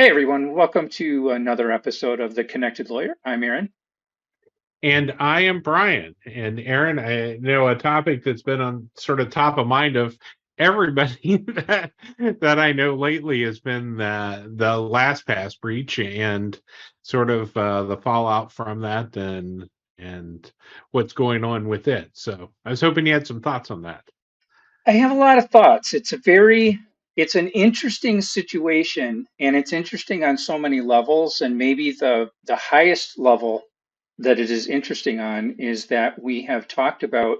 Hey everyone, welcome to another episode of The Connected Lawyer. I'm Aaron. And I am Brian. And Aaron, I know a topic that's been on sort of top of mind of everybody that I know lately has been the LastPass breach and sort of the fallout from that and what's going on with it. So I was hoping you had some thoughts on that. I have a lot of thoughts. It's an interesting situation, and it's interesting on so many levels. And maybe the highest level that it is interesting on is that we have talked about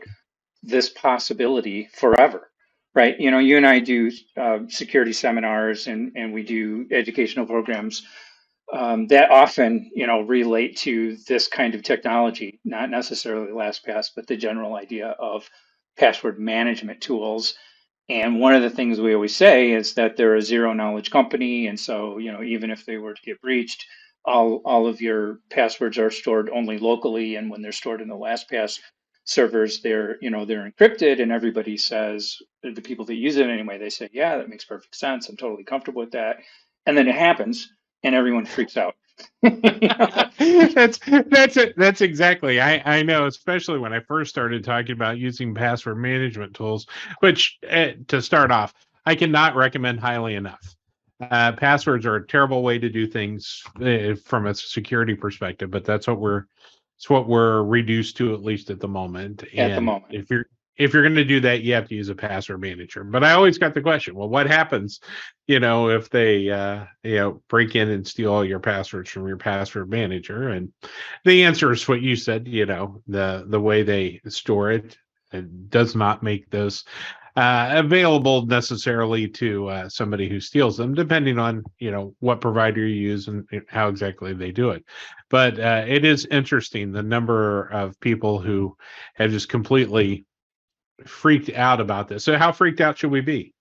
this possibility forever, right? You know, you and I do security seminars and we do educational programs that often, relate to this kind of technology, not necessarily LastPass, but the general idea of password management tools. And one of the things we always say is that they're a zero knowledge company. And so, even if they were to get breached, all of your passwords are stored only locally. And when they're stored in the LastPass servers, they're encrypted. And everybody says, the people that use it anyway, they say, yeah, that makes perfect sense. I'm totally comfortable with that. And then it happens and everyone freaks out. That's exactly. I know, especially when I first started talking about using password management tools, which to start off, I cannot recommend highly enough. Passwords are a terrible way to do things from a security perspective, but it's what we're reduced to, at least at the moment. At the And moment. if you're going to do that, you have to use a password manager. But I always got the question, well, what happens, if they break in and steal all your passwords from your password manager? And the answer is what you said. The way they store it does not make those available necessarily to somebody who steals them, depending on what provider you use and how exactly they do it. But it is interesting the number of people who have just completely freaked out about this. So how freaked out should we be?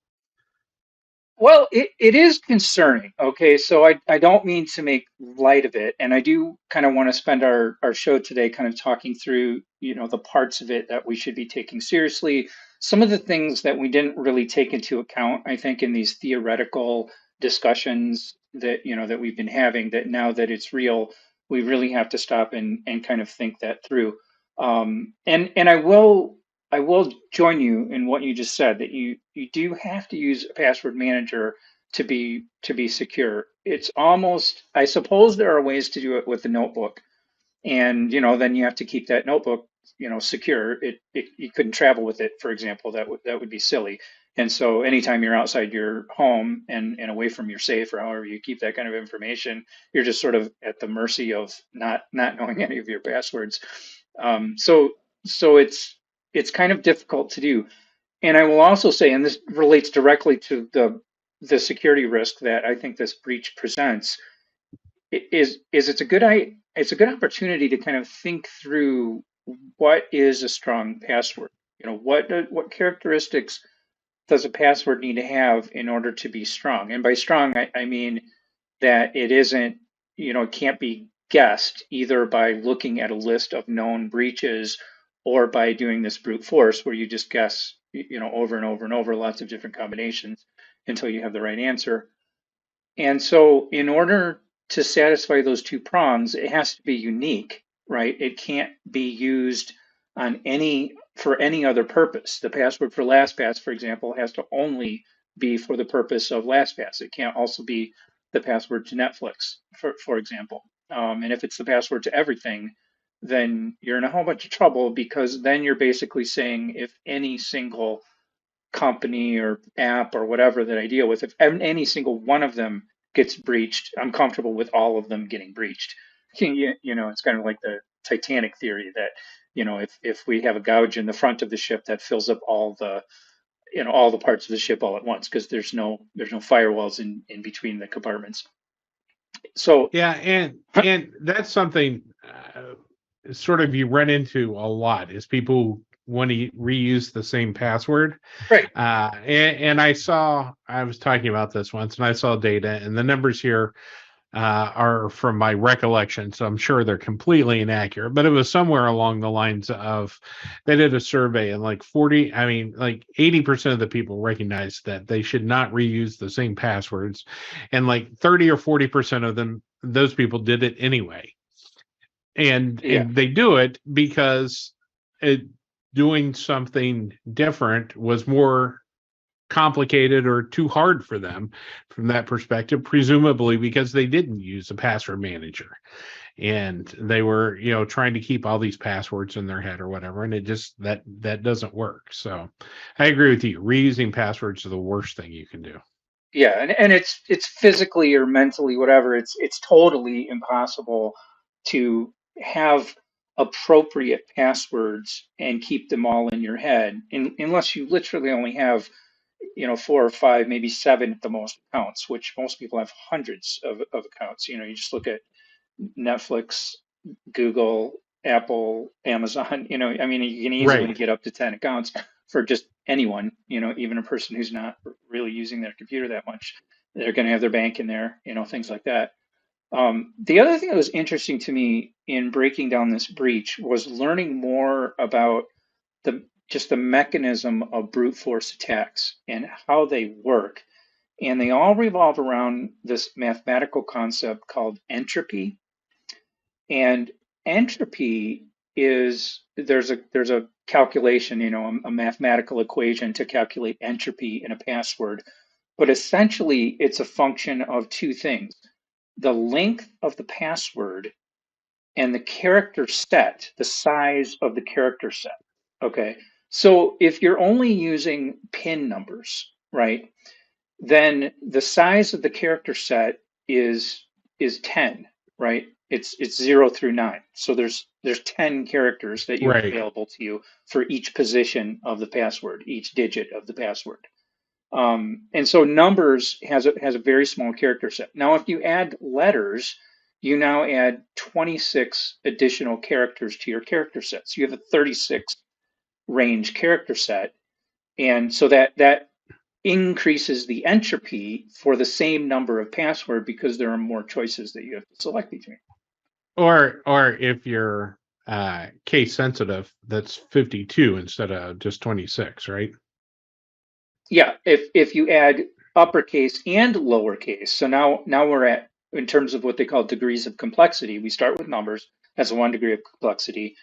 Well, it is concerning. Okay, so I don't mean to make light of it, and I do kind of want to spend our show today kind of talking through, the parts of it that we should be taking seriously. Some of the things that we didn't really take into account, I think, in these theoretical discussions that we've been having, that now that it's real, we really have to stop and kind of think that through. And I will join you in what you just said that you do have to use a password manager to be secure. It's almost, I suppose there are ways to do it with the notebook, and then you have to keep that notebook secure. It you couldn't travel with it, for example. That would be silly. And so anytime you're outside your home and away from your safe or however you keep that kind of information, you're just sort of at the mercy of not knowing any of your passwords. So it's kind of difficult to do. And I will also say, and this relates directly to the security risk that I think this breach presents, is it's a good opportunity to kind of think through what is a strong password. What characteristics does a password need to have in order to be strong? And by strong, I mean that it isn't, it can't be guessed either by looking at a list of known breaches or by doing this brute force where you just guess, over and over and over lots of different combinations until you have the right answer. And so, in order to satisfy those two prongs, it has to be unique, right? It can't be used for any other purpose. The password for LastPass, for example, has to only be for the purpose of LastPass. It can't also be the password to Netflix, for example. And if it's the password to everything, then you're in a whole bunch of trouble, because then you're basically saying if any single company or app or whatever that I deal with, if any single one of them gets breached, I'm comfortable with all of them getting breached. It's kind of like the Titanic theory that, if we have a gouge in the front of the ship, that fills up all the parts of the ship all at once, because there's no firewalls in between the compartments. So Yeah, and that's something sort of you run into a lot is people want to reuse the same password. right. And I was talking about this once, and I saw data, and the numbers here are from my recollection, so I'm sure they're completely inaccurate. But it was somewhere along the lines of they did a survey, and like 40, I mean, like 80% of the people recognized that they should not reuse the same passwords, and like 30 or 40% of them, those people did it anyway, Yeah. and they do it because it, doing something different was more complicated or too hard for them from that perspective, presumably because they didn't use a password manager and they were, trying to keep all these passwords in their head or whatever, and it just that doesn't work. So I agree with you, reusing passwords is the worst thing you can do. Yeah, and it's physically or mentally whatever, it's totally impossible to have appropriate passwords and keep them all in your head unless you literally only have, four or five, maybe seven at the most accounts, which most people have hundreds of accounts. You just look at Netflix, Google, Apple, Amazon, I mean, you can easily Right. get up to 10 accounts for just anyone, even a person who's not really using their computer that much. They're going to have their bank in there, things like that. The other thing that was interesting to me in breaking down this breach was learning more about just the mechanism of brute force attacks and how they work. And they all revolve around this mathematical concept called entropy. And entropy is there's a calculation, a mathematical equation to calculate entropy in a password. But essentially, it's a function of two things: the length of the password and the character set, the size of the character set. Okay. So if you're only using PIN numbers, right, then the size of the character set is 10, right? It's 0 through 9. So there's 10 characters that you have Right. available to you for each position of the password, each digit of the password. And so numbers has a very small character set. Now, if you add letters, you now add 26 additional characters to your character set. So you have a 36 range character set, and so that increases the entropy for the same number of password because there are more choices that you have to select between. Or if you're case sensitive, that's 52 instead of just 26, right? Yeah, if you add uppercase and lowercase, so now we're at, in terms of what they call degrees of complexity. We start with numbers, that's 1 degree of complexity.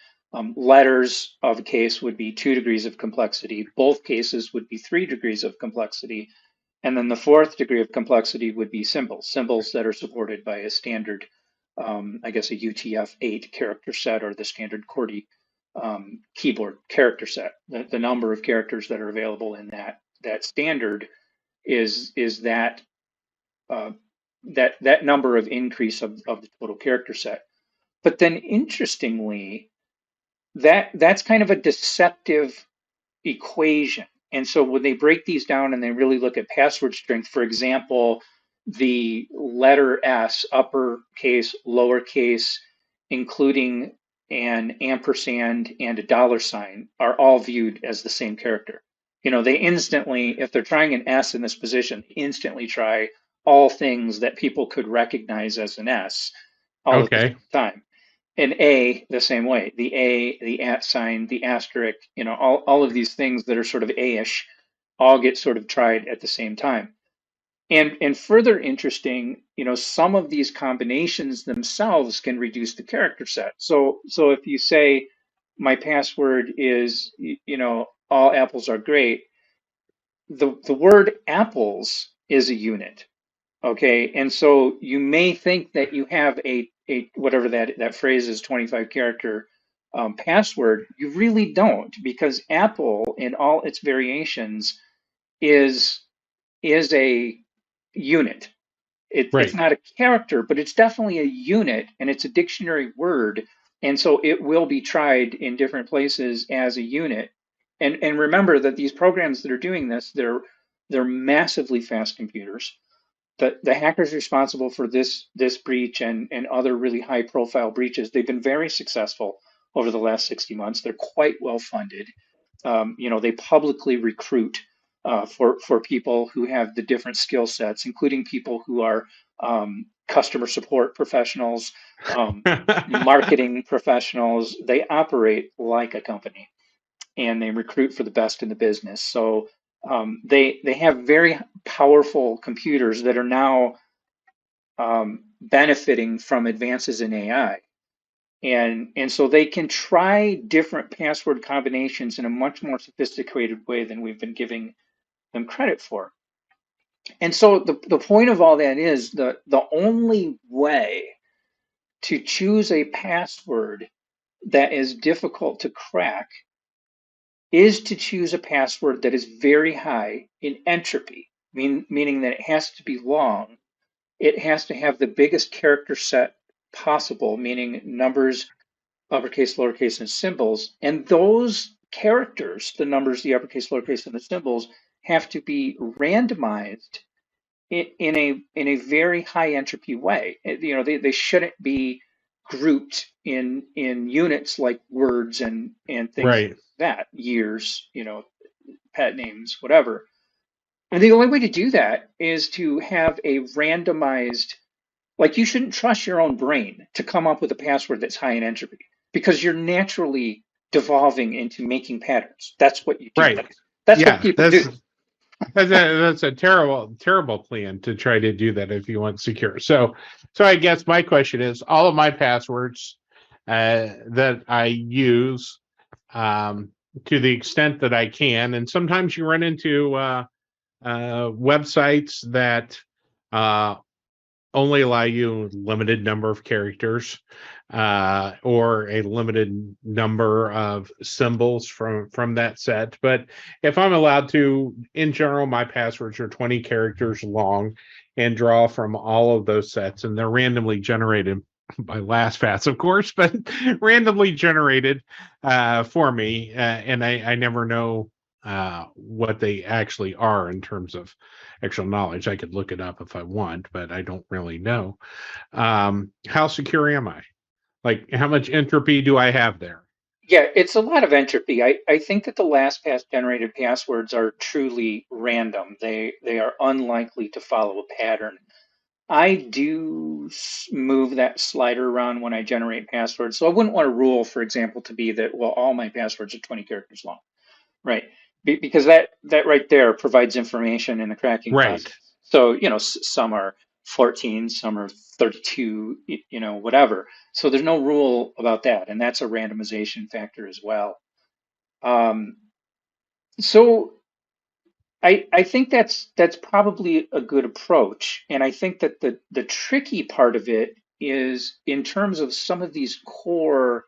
Letters of a case would be 2 degrees of complexity. Both cases would be 3 degrees of complexity. And then the fourth degree of complexity would be symbols that are supported by a standard, I guess, a UTF-8 character set, or the standard QWERTY keyboard character set. The number of characters that are available in that standard is uh, that number of increase of the total character set. But then interestingly, that's kind of a deceptive equation. And so when they break these down and they really look at password strength, for example, the letter S, uppercase, lowercase, including an ampersand and a dollar sign, are all viewed as the same character. They instantly, if they're trying an S in this position, instantly try all things that people could recognize as an S all at the Okay. same time. And A the same way. The A, the at sign, the asterisk, all of these things that are sort of A-ish all get sort of tried at the same time. And further interesting, some of these combinations themselves can reduce the character set. So if you say my password is, all apples are great, the word apples is a unit. Okay, and so you may think that you have a whatever that phrase is, 25 character password. You really don't, because Apple in all its variations is is a unit. It's Right. not a character, but it's definitely a unit, and it's a dictionary word, and so it will be tried in different places as a unit. And remember that these programs that are doing this, they're massively fast computers. The hackers responsible for this breach and other really high profile breaches, they've been very successful over the last 60 months. They're quite well funded. They publicly recruit for people who have the different skill sets, including people who are customer support professionals, um, marketing professionals. They operate like a company and they recruit for the best in the business. So they have very powerful computers that are now benefiting from advances in AI. And so they can try different password combinations in a much more sophisticated way than we've been giving them credit for. And so the point of all that is the only way to choose a password that is difficult to crack is to choose a password that is very high in entropy, meaning that it has to be long. It has to have the biggest character set possible, meaning numbers, uppercase, lowercase, and symbols. And those characters, the numbers, the uppercase, lowercase, and the symbols, have to be randomized in a very high entropy way. You know, they shouldn't be grouped in units like words and things Right. like that, years, you know, pet names, whatever. And the only way to do that is to have a randomized, like you shouldn't trust your own brain to come up with a password that's high in entropy because you're naturally devolving into making patterns. That's what you do. Right. That's what Yeah. people do. That's a terrible plan to try to do that if you want secure. So I guess my question is all of my passwords that I use um, to the extent that I can, and sometimes you run into websites that uh, only allow you a limited number of characters or a limited number of symbols from that set. But if I'm allowed to, in general, my passwords are 20 characters long and draw from all of those sets, and they're randomly generated by LastPass, of course, but randomly generated for me, and I never know what they actually are in terms of actual knowledge. I could look it up if I want, but I don't really know. How secure am I? Like, how much entropy do I have there? Yeah, it's a lot of entropy. I think that the LastPass generated passwords are truly random. They are unlikely to follow a pattern. I do move that slider around when I generate passwords. So I wouldn't want a rule, for example, to be that, well, all my passwords are 20 characters long. Right. Because that right there provides information in the cracking Right. process. So, you know, some are 14, some are 32, you know, whatever. So there's no rule about that. And that's a randomization factor as well. Um, so I think that's probably a good approach. And I think that the tricky part of it is in terms of some of these core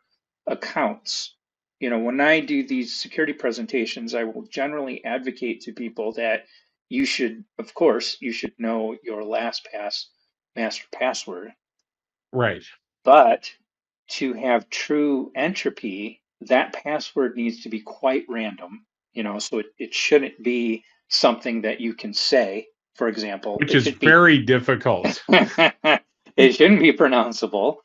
accounts. You know, when I do these security presentations, I will generally advocate to people that you should, of course, you should know your LastPass master password. Right. But to have true entropy, that password needs to be quite random, you know, so it shouldn't be something that you can say, for example. Which It is should be very difficult. it shouldn't be pronounceable.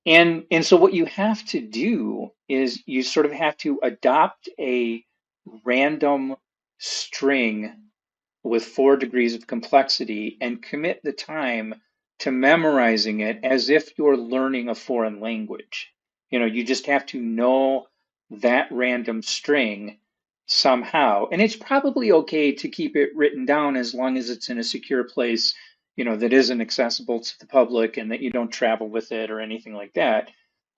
And so what you have to do is you sort of have to adopt a random string with 4 degrees of complexity and commit the time to memorizing it as if you're learning a foreign language. You know, you just have to know that random string somehow. And it's probably okay to keep it written down as long as it's in a secure place, you know, that isn't accessible to the public and that you don't travel with it or anything like that.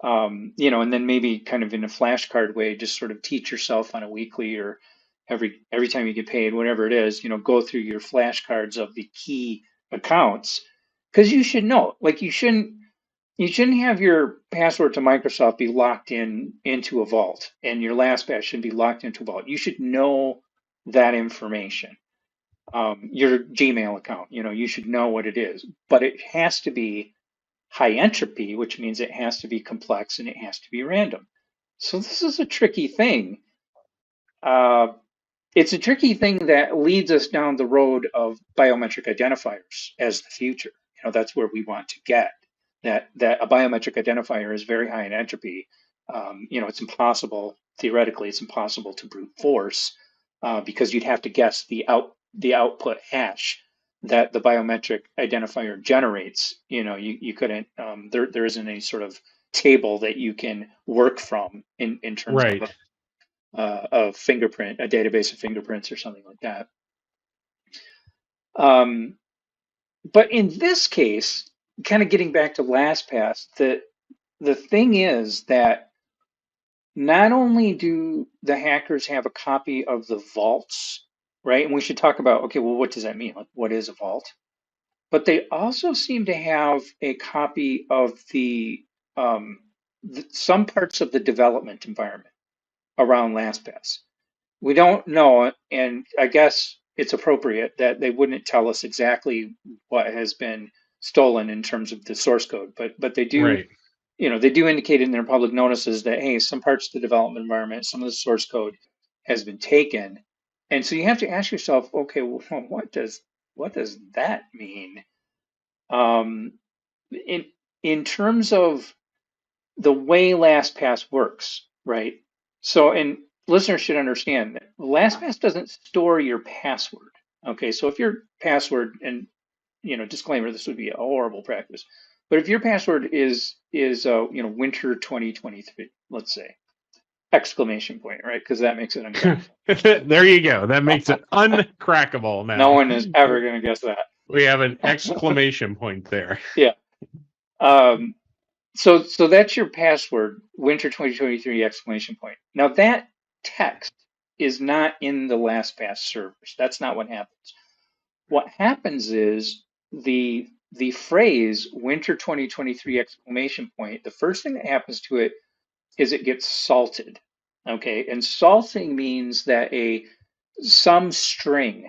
You know, and then maybe kind of in a flashcard way, just sort of teach yourself on a weekly or every time you get paid, whatever it is, you know, go through your flashcards of the key accounts because you should know. Like you shouldn't have your password to Microsoft be locked in into a vault, and your LastPass should be locked into a vault. You should know that information. Your Gmail account, you know, you should know what it is, but it has to be high entropy, which means it has to be complex and it has to be random. So this is a tricky thing. Uh, it's a tricky thing that leads us down the road of biometric identifiers as the future. You know, that's where we want to get. That a biometric identifier is very high in entropy. You know, it's impossible theoretically. It's impossible to brute force because you'd have to guess the output hash. that the biometric identifier generates. You couldn't, there isn't any sort of table that you can work from in terms Right. of fingerprint, a database of fingerprints or something like that. Um, but in this case, kind of getting back to LastPass, the thing is that not only do the hackers have a copy of the vaults, right? And we should talk about, okay, well, what does that mean? Like, what is a vault? But they also seem to have a copy of some parts of the development environment around LastPass. We don't know, and I guess it's appropriate that they wouldn't tell us exactly what has been stolen in terms of the source code, but they do, Right. they do indicate in their public notices that, hey, some parts of the development environment, some of the source code has been taken. And so you have to ask yourself, okay, well, what does that mean? Um, in in terms of the way LastPass works, right? So, and listeners should understand that LastPass doesn't store your password. Okay, so if your password, and disclaimer, this would be a horrible practice, but if your password is winter 2023, let's say, exclamation point, right? Because that makes it uncrackable. There you go. That makes it uncrackable No now. one is ever going to guess that. We have an exclamation point there. Yeah. Um, so that's your password, winter 2023 exclamation point. Now that text is not in the LastPass servers. That's not what happens. What happens is the phrase winter 2023 exclamation point, the first thing that happens to it is it gets salted. Okay, and salting means that some string,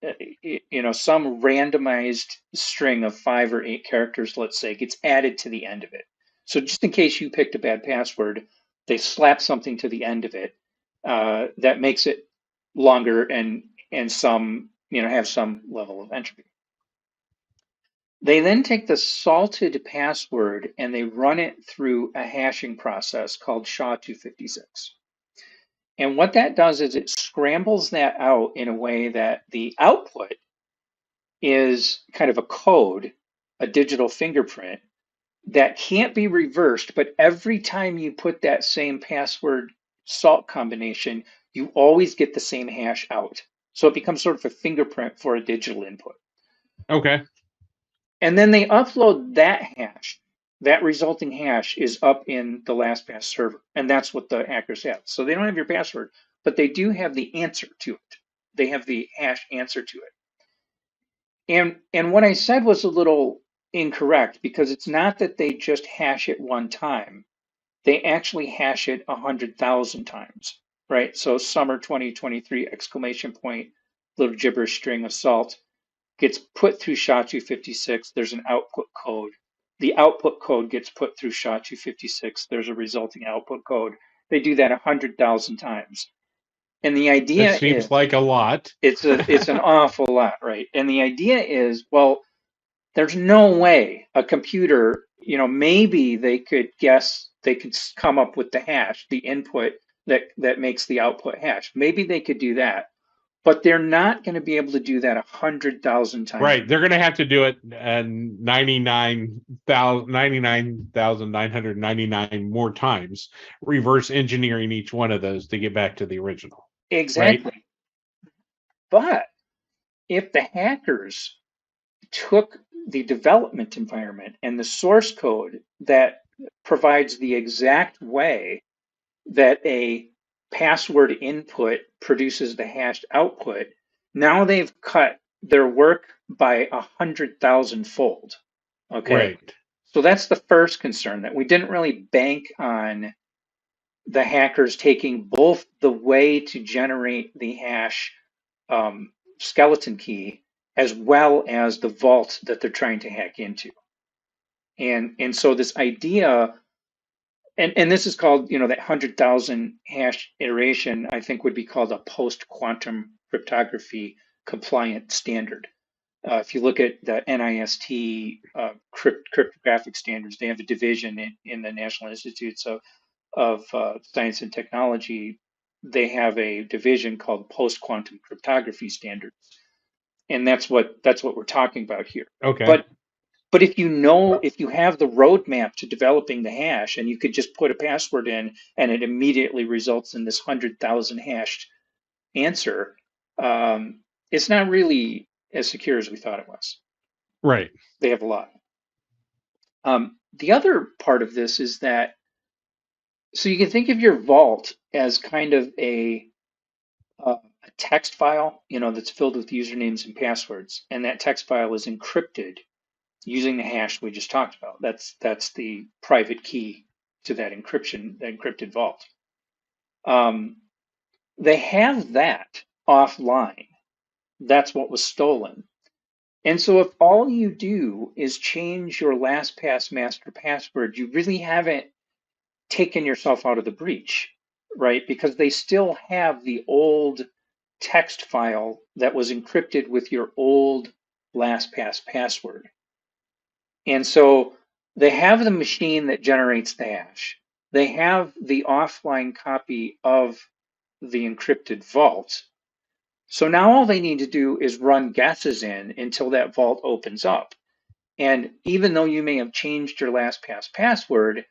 some randomized string of 5 or 8 characters, let's say, gets added to the end of it. So just in case you picked a bad password, they slap something to the end of it that makes it longer and some have some level of entropy. They then take the salted password and they run it through a hashing process called SHA-256. And what that does is it scrambles that out in a way that the output is kind of a code, a digital fingerprint that can't be reversed. But every time you put that same password salt combination, you always get the same hash out. So it becomes sort of a fingerprint for a digital input. Okay. And then they upload that hash. That resulting hash is up in the LastPass server. And that's what the hackers have. So they don't have your password, but they do have the answer to it. They have the hash answer to it. And what I said was a little incorrect because it's not that they just hash it one time. They actually hash it 100,000 times, right? So summer 2023 exclamation point, little gibberish string of salt gets put through SHA-256. There's an output code. The output code gets put through SHA-256. There's a resulting output code. They do that 100,000 times. And the That idea is seems like a lot. it's an awful lot, right? And the idea is, well, there's no way a computer, maybe they could come up with the hash, the input that makes the output hash. Maybe they could do that, but they're not going to be able to do that 100,000 times. Right. They're going to have to do it and 99,999 more times, reverse engineering each one of those to get back to the original. Right. Exactly. But if the hackers took the development environment and the source code that provides the exact way that a password input produces the hashed output, now they've cut their work by 100,000 fold. Okay. Right. So that's the first concern, that we didn't really bank on the hackers taking both the way to generate the hash um, skeleton key as well as the vault that they're trying to hack into. And so this idea, and this is called, that 100,000 hash iteration, I think would be called a post quantum cryptography compliant standard. If you look at the NIST cryptographic standards, they have a division in the National Institutes of Science and Technology. They have a division called post quantum cryptography standards. And that's what we're talking about here. Okay. But if you know, if you have the roadmap to developing the hash, and you could just put a password in and it immediately results in this 100,000 hashed answer, um, it's not really as secure as we thought it was. Right. They have a lot. The other part of this is that, so you can think of your vault as kind of a text file, that's filled with usernames and passwords, and that text file is encrypted using the hash we just talked about. That's the private key to that encryption, that encrypted vault. Um, they have that offline. That's what was stolen. And so if all you do is change your LastPass master password, you really haven't taken yourself out of the breach, right? Because they still have the old text file that was encrypted with your old LastPass password. And so they have the machine that generates the hash. They have the offline copy of the encrypted vault. So now all they need to do is run guesses in until that vault opens up. And even though you may have changed your LastPass password,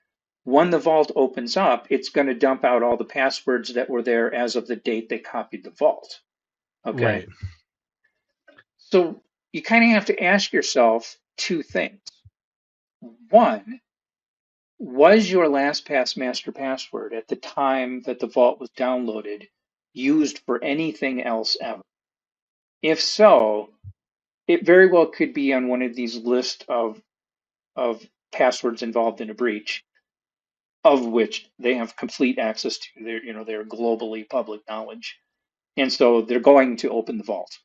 when the vault opens up, it's going to dump out all the passwords that were there as of the date they copied the vault. Okay. Right. So you kind of have to ask yourself two things. One, was your LastPass master password at the time that the vault was downloaded used for anything else ever? If so, it very well could be on one of these lists of passwords involved in a breach, of which they have complete access to. They're globally public knowledge, and so they're going to open the vault.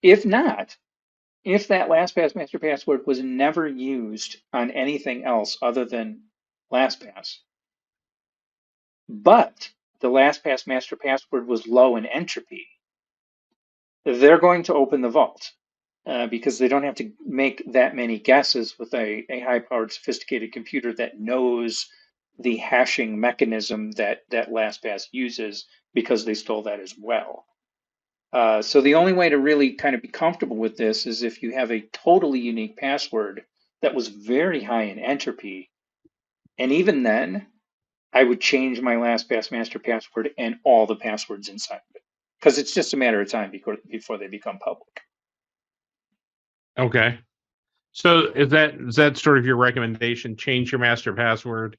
If not, if that LastPass master password was never used on anything else other than LastPass, but the LastPass master password was low in entropy, they're going to open the vault, because they don't have to make that many guesses with a high-powered, sophisticated computer that knows the hashing mechanism that LastPass uses, because they stole that as well. So the only way to really kind of be comfortable with this is if you have a totally unique password that was very high in entropy. And even then, I would change my LastPass master password and all the passwords inside of it, because it's just a matter of time before they become public. Okay. So is that sort of your recommendation? Change your master password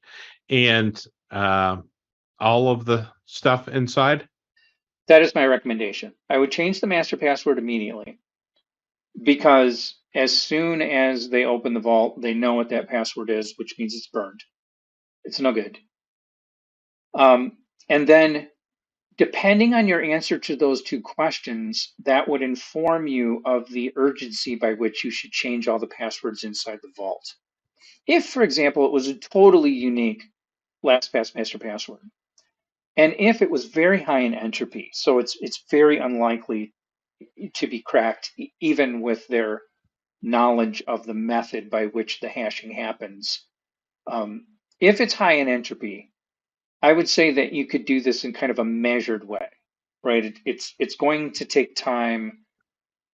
and all of the stuff inside? That is my recommendation. I would change the master password immediately, because as soon as they open the vault, they know what that password is, which means it's burned. It's no good. Um, and then, depending on your answer to those two questions, that would inform you of the urgency by which you should change all the passwords inside the vault. If, for example, it was a totally unique LastPass master password, and if it was very high in entropy, so it's very unlikely to be cracked, even with their knowledge of the method by which the hashing happens. Um, if it's high in entropy, I would say that you could do this in kind of a measured way, right? It's going to take time.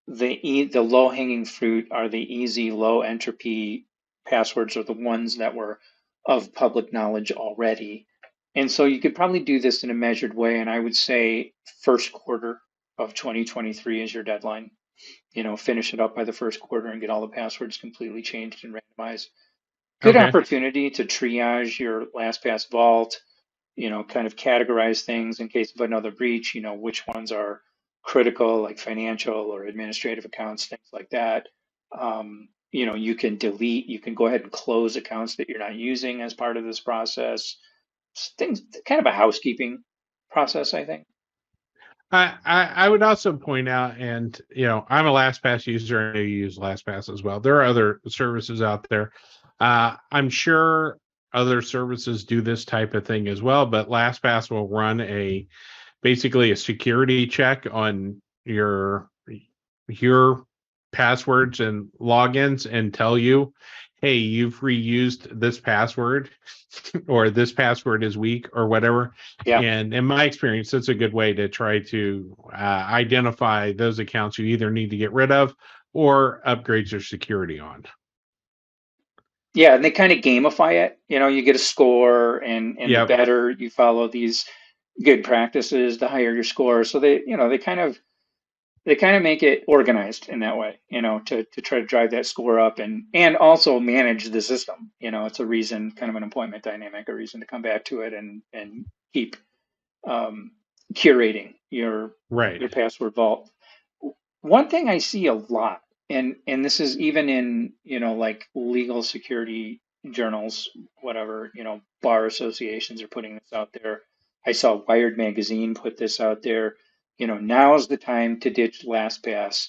The low hanging fruit are the easy low entropy passwords, or the ones that were of public knowledge already. And so you could probably do this in a measured way. And I would say first quarter of 2023 is your deadline. Finish it up by the first quarter and get all the passwords completely changed and randomized. Good Okay. opportunity to triage your LastPass vault, kind of categorize things in case of another breach, which ones are critical, like financial or administrative accounts, things like that. You can delete, you can go ahead and close accounts that you're not using as part of this process. Things, kind of a housekeeping process, I think. I would also point out, and I'm a LastPass user and I use LastPass as well. There are other services out there. I'm sure other services do this type of thing as well, but LastPass will run basically a security check on your passwords and logins and tell you, hey, you've reused this password or this password is weak or whatever. Yeah. And in my experience, it's a good way to try to identify those accounts you either need to get rid of or upgrade your security on. Yeah, and they kind of gamify it. You know, you get a score, and the Yep. better you follow these good practices, the higher your score. So they kind of make it organized in that way, to try to drive that score up and also manage the system. It's a reason, kind of an employment dynamic, a reason to come back to it and keep um, curating Right. your password vault. One thing I see a lot, and this is even in, like legal security journals, whatever, bar associations are putting this out there. I saw Wired magazine put this out there. Now's the time to ditch LastPass,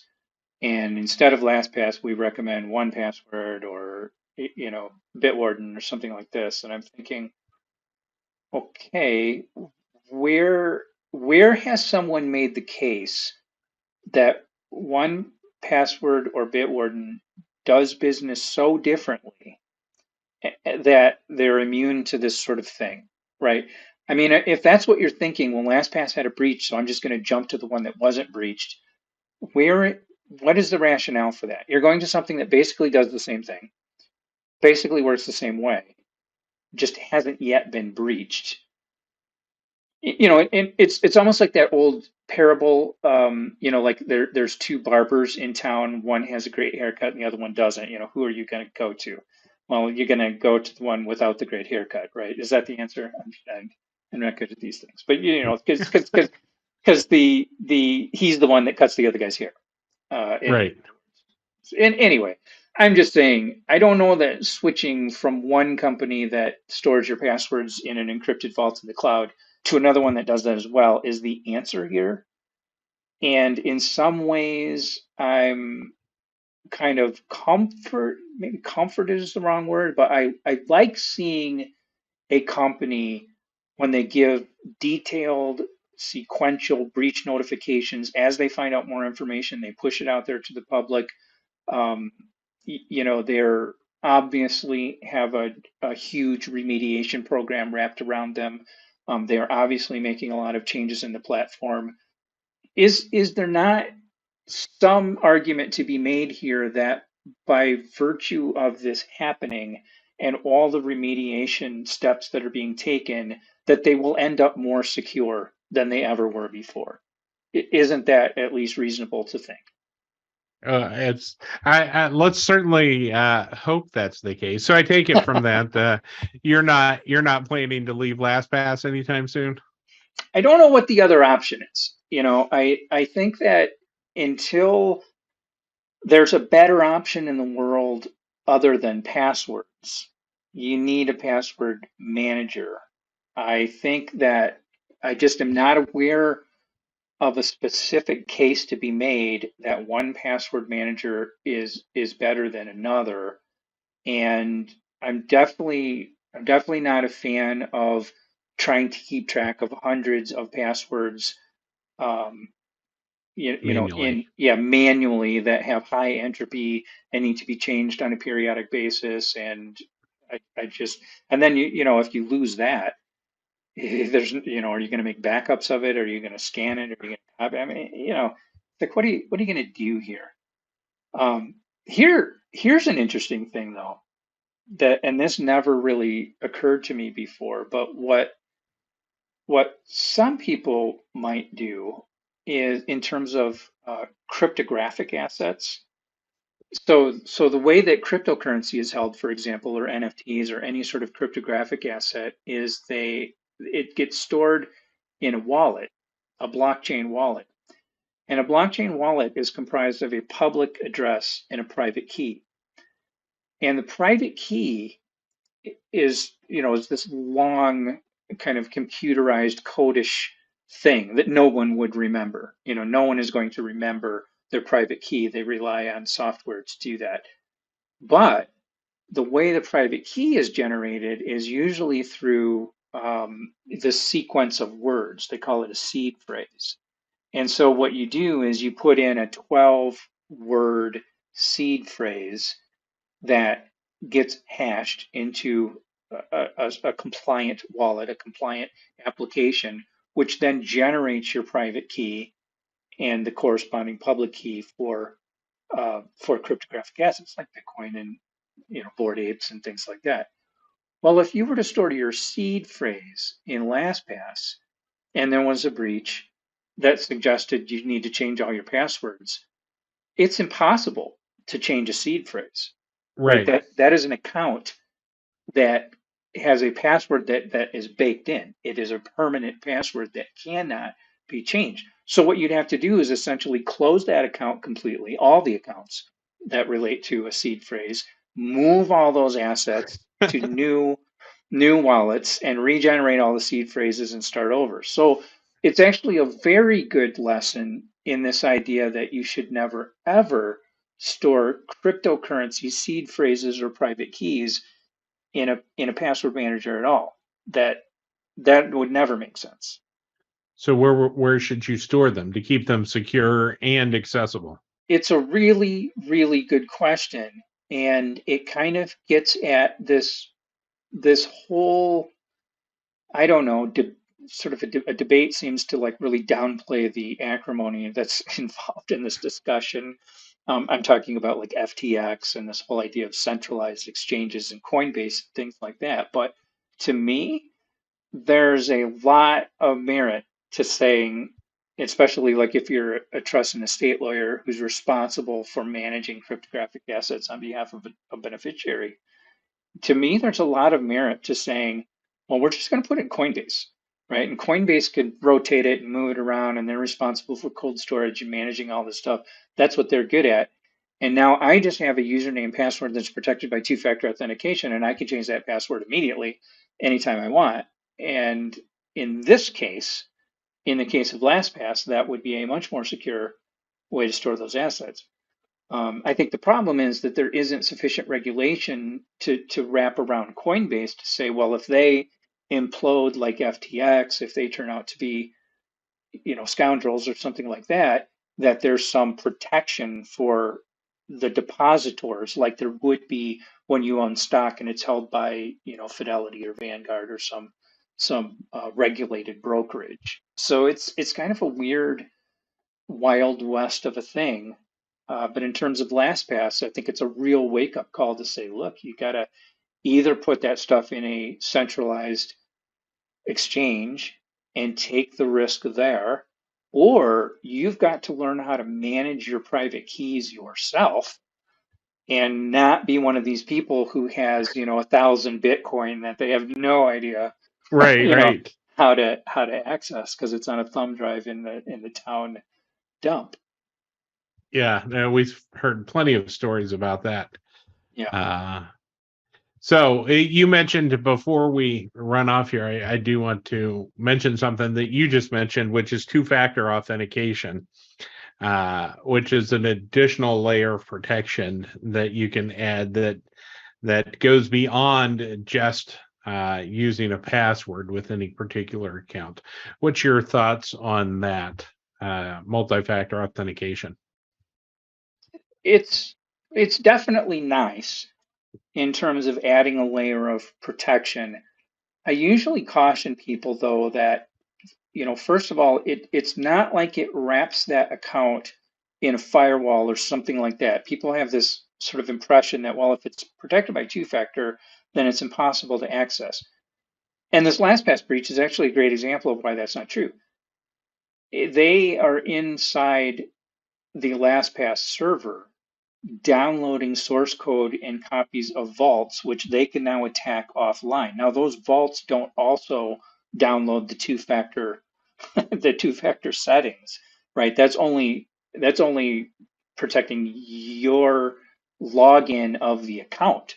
and instead of LastPass, we recommend 1Password or Bitwarden or something like this. And I'm thinking, okay, where has someone made the case that 1Password or Bitwarden does business so differently that they're immune to this sort of thing, right? I mean, if that's what you're thinking, well, LastPass had a breach, so I'm just going to jump to the one that wasn't breached. Where, what is the rationale for that? You're going to something that basically does the same thing, basically works the same way, just hasn't yet been breached. And it's almost like that old parable. Like there's two barbers in town. One has a great haircut, and the other one doesn't. Who are you going to go to? Well, you're going to go to the one without the great haircut, right? Is that the answer? I'm not good at these things, but because the he's the one that cuts the other guy's hair. In Right. other words. And anyway, I'm just saying, I don't know that switching from one company that stores your passwords in an encrypted vault in the cloud to another one that does that as well is the answer here. And in some ways, I'm kind of maybe comforted is the wrong word, but I like seeing a company when they give detailed sequential breach notifications as they find out more information, they push it out there to the public. um, they're obviously have a huge remediation program wrapped around them. They are obviously making a lot of changes in the platform. Is there not some argument to be made here that by virtue of this happening and all the remediation steps that are being taken, that they will end up more secure than they ever were before? Isn't that at least reasonable to think? It's I let's certainly hope that's the case. So I take it from that you're not planning to leave LastPass anytime soon. I don't know what the other option is. I think that until there's a better option in the world other than passwords, you need a password manager. I think that I just am not aware of a specific case to be made that 1Password manager is better than another. And I'm definitely not a fan of trying to keep track of hundreds of passwords, um, Manually. manually, that have high entropy and need to be changed on a periodic basis. And I just, and then if you lose that, there's, are you going to make backups of it? Are you going to scan it? Are you going to copy? I mean, like what are you going to do here? Here's an interesting thing though, and this never really occurred to me before, but what some people might do is in terms of cryptographic assets. So the way that cryptocurrency is held, for example, or NFTs or any sort of cryptographic asset, is it gets stored in a wallet, a blockchain wallet. And a blockchain wallet is comprised of a public address and a private key. And the private key is this long kind of computerized codish thing that no one would remember. No one is going to remember their private key. They rely on software to do that. But the way the private key is generated is usually through the sequence of words. They call it a seed phrase. And so what you do is you put in a 12 word seed phrase that gets hashed into a compliant wallet, a compliant application, which then generates your private key and the corresponding public key for cryptographic assets like Bitcoin and Bored Apes and things like that. Well, if you were to store your seed phrase in LastPass and there was a breach that suggested you need to change all your passwords, it's impossible to change a seed phrase, right? Right. That is an account that has a password that is baked in. It is a permanent password that cannot be changed. So what you'd have to do is essentially close that account completely, all the accounts that relate to a seed phrase, move all those assets to new wallets and regenerate all the seed phrases and start over. So it's actually a very good lesson in this idea that you should never ever store cryptocurrency seed phrases or private keys in a password manager at all. That would never make sense. So where should you store them to keep them secure and accessible? It's a really, really good question. And it kind of gets at this whole, I don't know, sort of a debate seems to like really downplay the acrimony that's involved in this discussion. I'm talking about like FTX and this whole idea of centralized exchanges and Coinbase, things like that. But to me, there's a lot of merit to saying, especially like if you're a trust and estate lawyer who's responsible for managing cryptographic assets on behalf of a beneficiary. To me, there's a lot of merit to saying, well, we're just going to put it in Coinbase, right? And Coinbase could rotate it and move it around, and they're responsible for cold storage and managing all this stuff. That's what they're good at. And now I just have a username password that's protected by two-factor authentication, and I can change that password immediately anytime I want. And in this case, in the case of LastPass, that would be a much more secure way to store those assets. I think the problem is that there isn't sufficient regulation to wrap around Coinbase to say, well, if they implode like FTX, if they turn out to be, scoundrels or something like that, that there's some protection for the depositors, like there would be when you own stock and it's held by, Fidelity or Vanguard or some regulated brokerage. So it's kind of a weird wild west of a thing. But in terms of LastPass, I think it's a real wake up call to say, look, you got to either put that stuff in a centralized exchange and take the risk there, or you've got to learn how to manage your private keys yourself and not be one of these people who has, 1,000 Bitcoin that they have no idea, Right, you know, right. how to access because it's on a thumb drive in the town dump. Yeah, no, we've heard plenty of stories about that. Yeah. Uh, so you mentioned before we run off here, I do want to mention something that you just mentioned, which is two-factor authentication, which is an additional layer of protection that you can add that goes beyond just using a password with any particular account. What's your thoughts on that multi-factor authentication? It's it's definitely nice in terms of adding a layer of protection. I usually caution people though that, first of all, it's not like it wraps that account in a firewall or something like that. People have this sort of impression that, well, if it's protected by two-factor, then it's impossible to access. And this LastPass breach is actually a great example of why that's not true. They are inside the LastPass server downloading source code and copies of vaults, which they can now attack offline. Now, those vaults don't also download the two-factor the two-factor settings, right? That's only protecting your login of the account.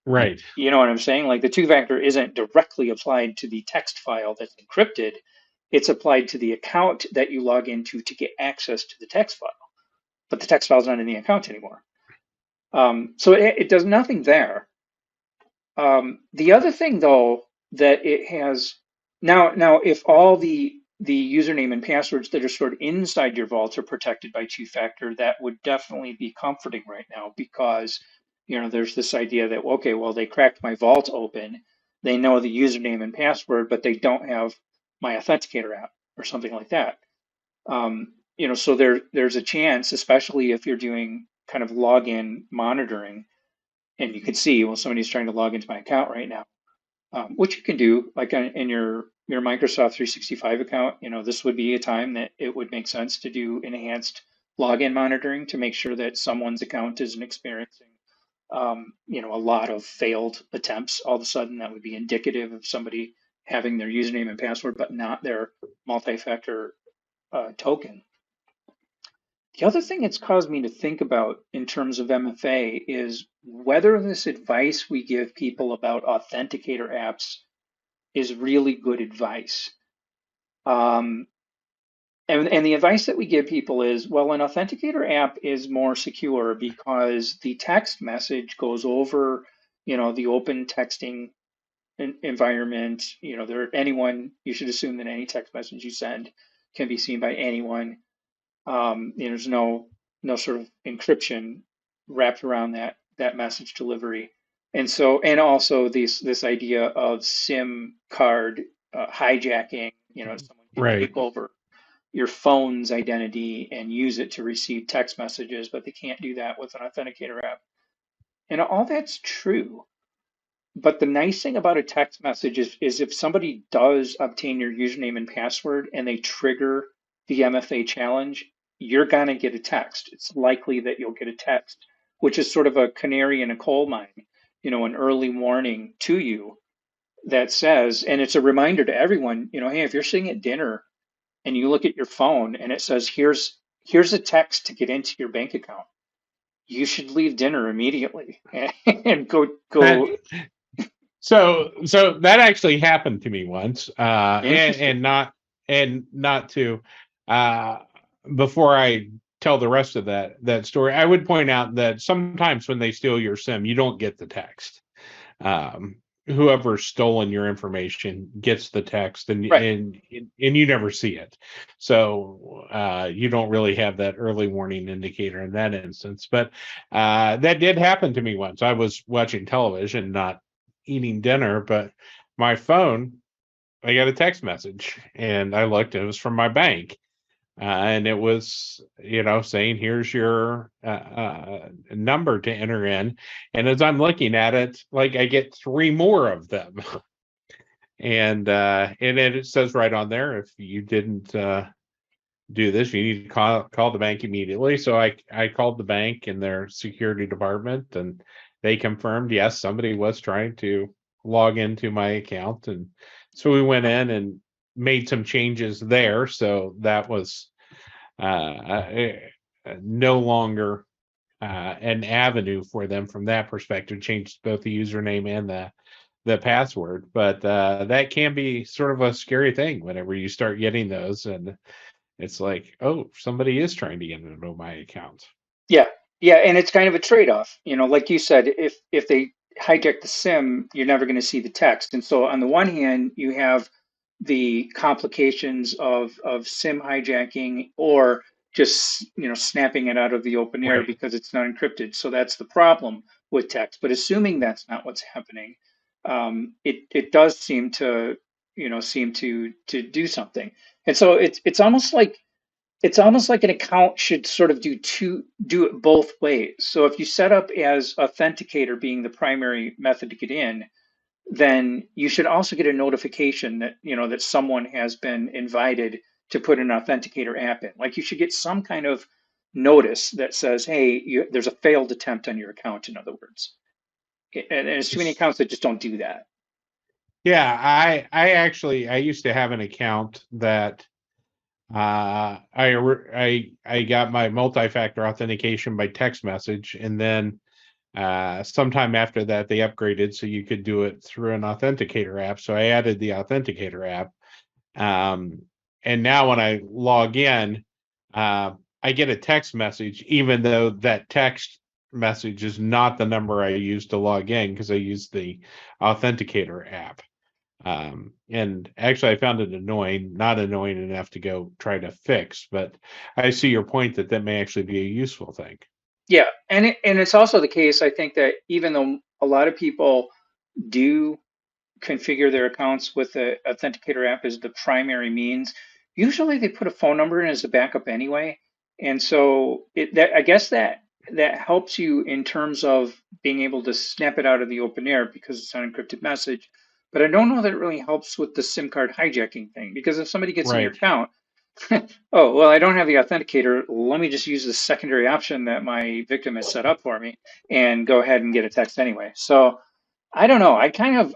Right, You know what I'm saying? Like the two-factor isn't directly applied to the text file that's encrypted. It's applied to the account that you log into to get access to the text file, but the text file is not in the account anymore. So it does nothing there. The other thing, though, that it has now, if all the username and passwords that are stored inside your vaults are protected by two-factor, that would definitely be comforting right now because there's this idea that, okay, well, they cracked my vault open. They know the username and password, but they don't have my authenticator app or something like that. So there's a chance, especially if you're doing kind of login monitoring, and you can see, well, somebody's trying to log into my account right now, which you can do like in your Microsoft 365 account. This would be a time that it would make sense to do enhanced login monitoring to make sure that someone's account isn't experiencing a lot of failed attempts. All of a sudden, that would be indicative of somebody having their username and password, but not their multi-factor token. The other thing it's caused me to think about in terms of MFA is whether this advice we give people about authenticator apps is really good advice. Um, and the advice that we give people is, well, an authenticator app is more secure because the text message goes over, the open texting environment. Anyone, you should assume that any text message you send can be seen by anyone. There's no sort of encryption wrapped around that message delivery, and also this idea of SIM card hijacking. Someone can Right. take over your phone's identity and use it to receive text messages, but they can't do that with an authenticator app. And all that's true. But the nice thing about a text message is if somebody does obtain your username and password and they trigger the MFA challenge, you're going to get a text. It's likely that you'll get a text, which is sort of a canary in a coal mine, an early warning to you that says, and it's a reminder to everyone, hey, if you're sitting at dinner and you look at your phone and it says, here's a text to get into your bank account, you should leave dinner immediately and That go. so that actually happened to me once, Interesting. and not to uh, before I tell the rest of that story, I would point out that sometimes when they steal your SIM, you don't get the text. Um, Whoever's stolen your information gets the text, and Right. you never see it. So you don't really have that early warning indicator in that instance. But that did happen to me once. I was watching television, not eating dinner, but my phone, I got a text message, and I looked, and it was from my bank. And it was, saying, here's your number to enter in. And as I'm looking at it, like, I get three more of them. And it says right on there, if you didn't do this, you need to call the bank immediately. So I called the bank and their security department, and they confirmed, yes, somebody was trying to log into my account. And so we went in and made some changes there. So that was no longer an avenue for them from that perspective. Changed both the username and the password, but that can be sort of a scary thing whenever you start getting those, and it's like, oh, somebody is trying to get into my account. Yeah, yeah, and it's kind of a trade-off. Like you said, if they hijack the SIM, you're never going to see the text. And so on the one hand, you have the complications of SIM hijacking or just snapping it out of the open air Right. because it's not encrypted. So that's the problem with text. But assuming that's not what's happening, it does seem to do something. And so it's almost like an account should sort of do it both ways. So if you set up as authenticator being the primary method to get in, then you should also get a notification that someone has been invited to put an authenticator app in. Like you should get some kind of notice that says, "Hey, there's a failed attempt on your account." In other words, and there's too many It's- accounts that just don't do that. yeah, I used to have an account that I got my multi-factor authentication by text message, and then sometime after that they upgraded so you could do it through an authenticator app. So I added the authenticator app. Um, and now when I log in, I get a text message, even though that text message is not the number I use to log in, because I use the authenticator app. And actually, I found it annoying, not annoying enough to go try to fix, but I see your point that that may actually be a useful thing. Yeah, and it's also the case, I think, that even though a lot of people do configure their accounts with the Authenticator app as the primary means, usually they put a phone number in as a backup anyway. And so I guess that helps you in terms of being able to snap it out of the open air because it's an encrypted message. But I don't know that it really helps with the SIM card hijacking thing because if somebody gets in your Right. account, oh, well, I don't have the authenticator. Let me just use the secondary option that my victim has set up for me and go ahead and get a text anyway. So I don't know.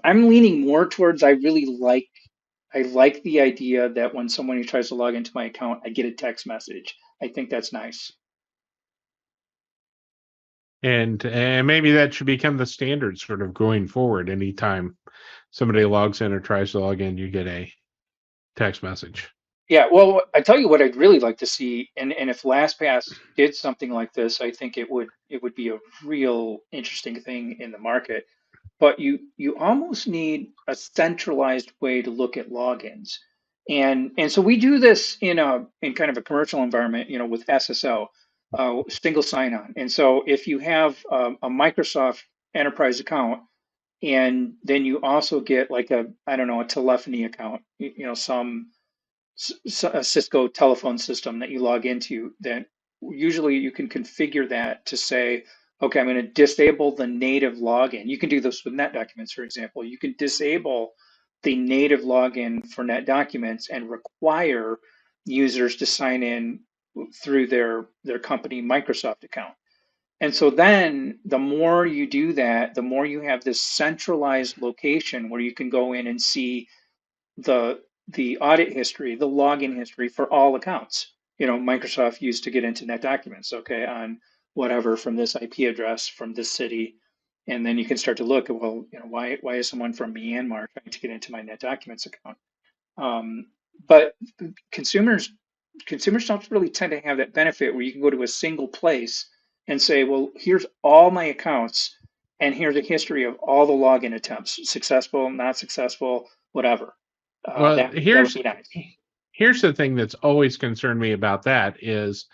I'm leaning more towards I like the idea that when someone tries to log into my account, I get a text message. I think that's nice. And maybe that should become the standard sort of going forward. Anytime somebody logs in or tries to log in, you get a text message. Yeah, well, I tell you what I'd really like to see, and if LastPass did something like this, I think it would be a real interesting thing in the market. But you almost need a centralized way to look at logins. And so we do this in kind of a commercial environment, with SSO, single sign-on. And so if you have a Microsoft enterprise account, and then you also get like I don't know, a telephony account, some a Cisco telephone system that you log into, then usually you can configure that to say, okay, I'm going to disable the native login. You can do this with net documents, for example. You can disable the native login for net documents and require users to sign in through their company Microsoft account. And so then the more you do that, the more you have this centralized location where you can go in and see the the audit history, the login history for all accounts. Microsoft used to get into net documents, okay, on whatever from this IP address from this city, and then you can start to look at, well, why is someone from Myanmar trying to get into my net documents account? But consumers consumers don't really tend to have that benefit where you can go to a single place and say, well, here's all my accounts and here's a history of all the login attempts, successful, not successful, whatever. Well, That would be nice. here's the thing that's always concerned me about that is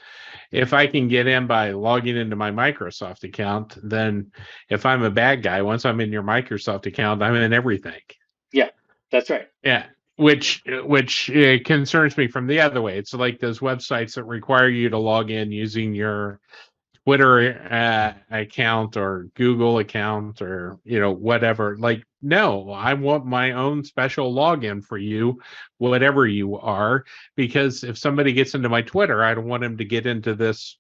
if I can get in by logging into my Microsoft account, then if I'm a bad guy, once I'm in your Microsoft account, I'm in everything. Yeah, that's right. Yeah, which concerns me from the other way. It's like those websites that require you to log in using your Twitter account or Google account or whatever. Like, no, I want my own special login for you, whatever you are, because if somebody gets into my Twitter, I don't want them to get into this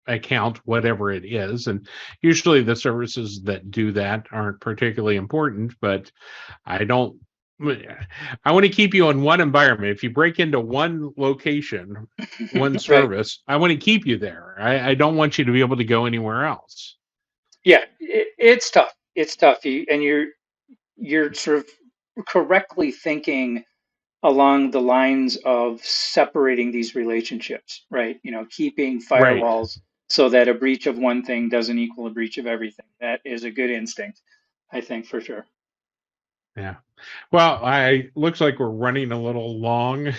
account, whatever it is. And usually the services that do that aren't particularly important, but I don't. I want to keep you in one environment. If you break into one location, one Right. service, I want to keep you there. I don't want you to be able to go anywhere else. Yeah, it's tough. It's tough. And you're sort of correctly thinking along the lines of separating these relationships, right? Keeping Right. firewalls so that a breach of one thing doesn't equal a breach of everything. That is a good instinct, I think, for sure. Yeah. Well, I looks like we're running a little long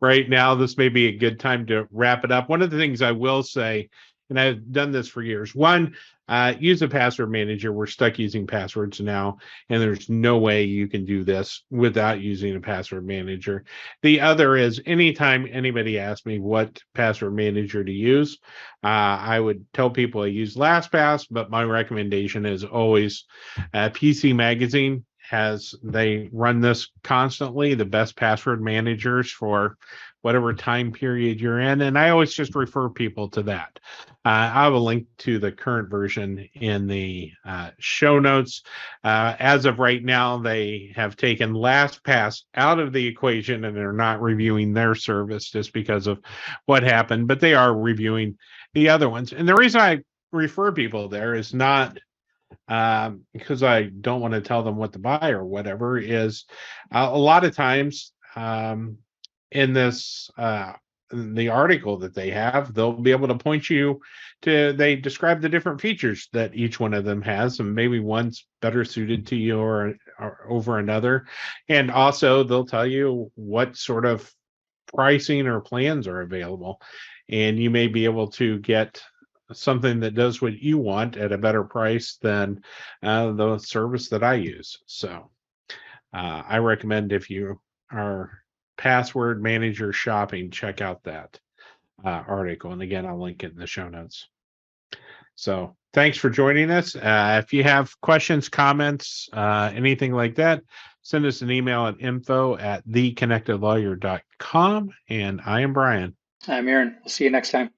right now. This may be a good time to wrap it up. One of the things I will say, and I've done this for years. One, use a password manager. We're stuck using passwords now, and there's no way you can do this without using a password manager. The other is anytime anybody asks me what password manager to use, I would tell people I use LastPass, but my recommendation is always PC Magazine they run this constantly, the best password managers for whatever time period you're in, and I always just refer people to that. I have a link to the current version in the show notes. As of right now, they have taken LastPass out of the equation and they're not reviewing their service just because of what happened, but they are reviewing the other ones. And the reason I refer people there is not because I don't want to tell them what to buy or whatever, is a lot of times in this in the article that they have, they'll be able to point you to, they describe the different features that each one of them has, and maybe one's better suited to you or over another. And also they'll tell you what sort of pricing or plans are available. And you may be able to get something that does what you want at a better price than the service that I use. So I recommend, if you are password manager shopping, check out that article. And again, I'll link it in the show notes. So thanks for joining us. If you have questions, comments, anything like that, send us an email at info@theconnectedlawyer.com. And I am Bryan. I'm Aaron. We'll see you next time.